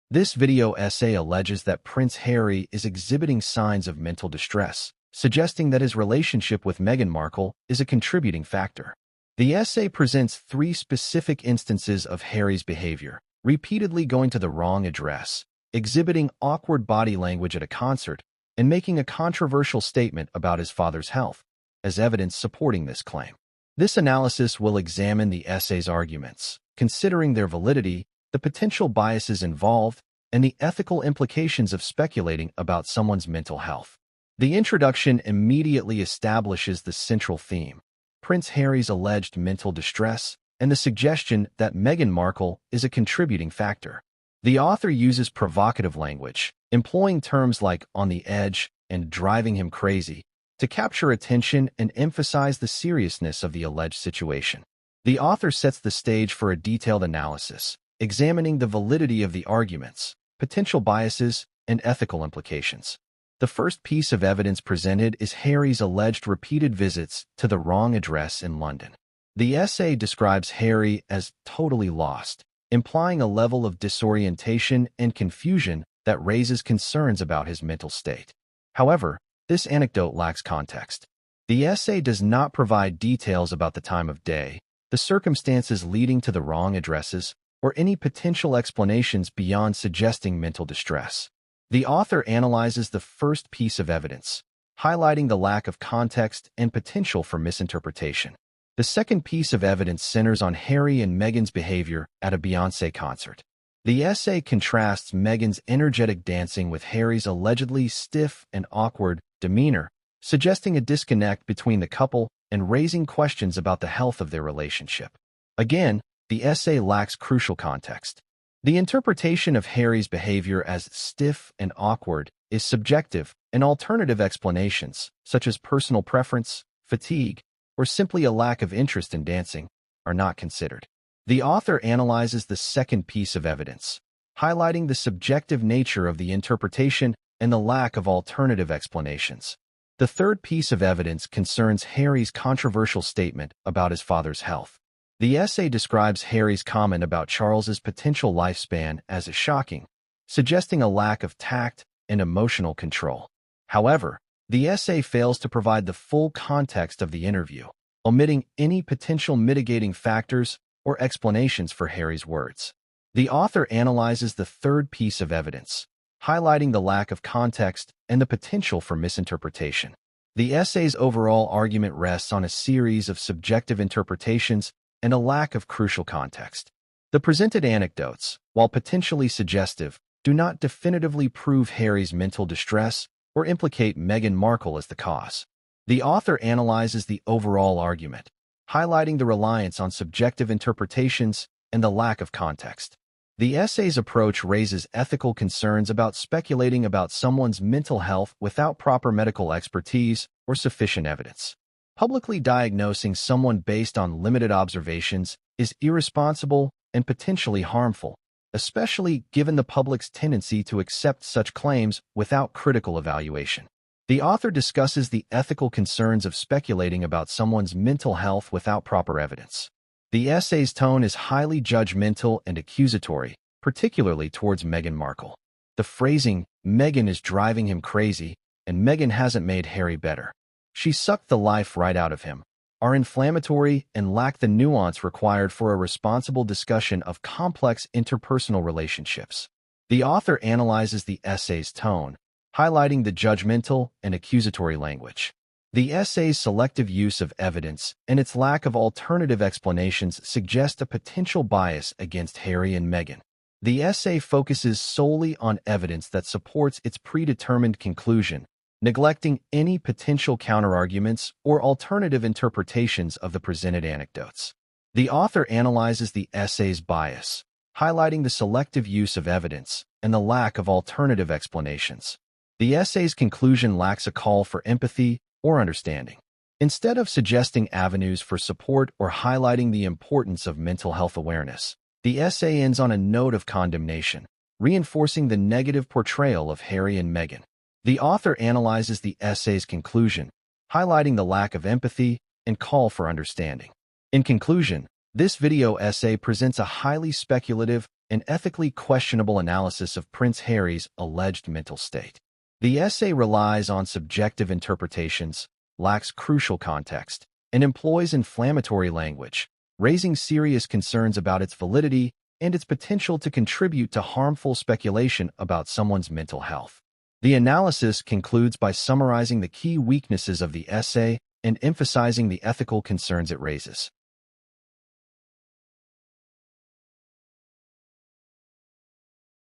This video essay alleges that Prince Harry is exhibiting signs of mental distress, suggesting that his relationship with Meghan Markle is a contributing factor. The essay presents 3 specific instances of Harry's behavior: repeatedly going to the wrong address, exhibiting awkward body language at a concert, and making a controversial statement about his father's health, as evidence supporting this claim. This analysis will examine the essay's arguments, considering their validity, the potential biases involved, and the ethical implications of speculating about someone's mental health. The introduction immediately establishes the central theme: Prince Harry's alleged mental distress and the suggestion that Meghan Markle is a contributing factor. The author uses provocative language, employing terms like "on the edge" and "driving him crazy," to capture attention and emphasize the seriousness of the alleged situation. The author sets the stage for a detailed analysis, examining the validity of the arguments, potential biases, and ethical implications. The first piece of evidence presented is Harry's alleged repeated visits to the wrong address in London. The essay describes Harry as totally lost, implying a level of disorientation and confusion that raises concerns about his mental state. However, this anecdote lacks context. The essay does not provide details about the time of day, the circumstances leading to the wrong addresses, or any potential explanations beyond suggesting mental distress. The author analyzes the first piece of evidence, highlighting the lack of context and potential for misinterpretation. The second piece of evidence centers on Harry and Meghan's behavior at a Beyoncé concert. The essay contrasts Meghan's energetic dancing with Harry's allegedly stiff and awkward demeanor, suggesting a disconnect between the couple and raising questions about the health of their relationship. Again, the essay lacks crucial context. The interpretation of Harry's behavior as stiff and awkward is subjective, and alternative explanations, such as personal preference, fatigue, or simply a lack of interest in dancing, are not considered. The author analyzes the second piece of evidence, highlighting the subjective nature of the interpretation and the lack of alternative explanations. The third piece of evidence concerns Harry's controversial statement about his father's health. The essay describes Harry's comment about Charles's potential lifespan as shocking, suggesting a lack of tact and emotional control. However, the essay fails to provide the full context of the interview, omitting any potential mitigating factors or explanations for Harry's words. The author analyzes the third piece of evidence, highlighting the lack of context and the potential for misinterpretation. The essay's overall argument rests on a series of subjective interpretations and a lack of crucial context. The presented anecdotes, while potentially suggestive, do not definitively prove Harry's mental distress or implicate Meghan Markle as the cause. The author analyzes the overall argument, highlighting the reliance on subjective interpretations and the lack of context. The essay's approach raises ethical concerns about speculating about someone's mental health without proper medical expertise or sufficient evidence. Publicly diagnosing someone based on limited observations is irresponsible and potentially harmful, especially given the public's tendency to accept such claims without critical evaluation. The author discusses the ethical concerns of speculating about someone's mental health without proper evidence. The essay's tone is highly judgmental and accusatory, particularly towards Meghan Markle. The phrasing, "Meghan is driving him crazy," and "Meghan hasn't made Harry better. She sucked the life right out of him," are inflammatory and lack the nuance required for a responsible discussion of complex interpersonal relationships. The author analyzes the essay's tone, highlighting the judgmental and accusatory language. The essay's selective use of evidence and its lack of alternative explanations suggest a potential bias against Harry and Meghan. The essay focuses solely on evidence that supports its predetermined conclusion, neglecting any potential counterarguments or alternative interpretations of the presented anecdotes. The author analyzes the essay's bias, highlighting the selective use of evidence and the lack of alternative explanations. The essay's conclusion lacks a call for empathy or understanding. Instead of suggesting avenues for support or highlighting the importance of mental health awareness, the essay ends on a note of condemnation, reinforcing the negative portrayal of Harry and Meghan. The author analyzes the essay's conclusion, highlighting the lack of empathy and call for understanding. In conclusion, this video essay presents a highly speculative an ethically questionable analysis of Prince Harry's alleged mental state. The essay relies on subjective interpretations, lacks crucial context, and employs inflammatory language, raising serious concerns about its validity and its potential to contribute to harmful speculation about someone's mental health. The analysis concludes by summarizing the key weaknesses of the essay and emphasizing the ethical concerns it raises.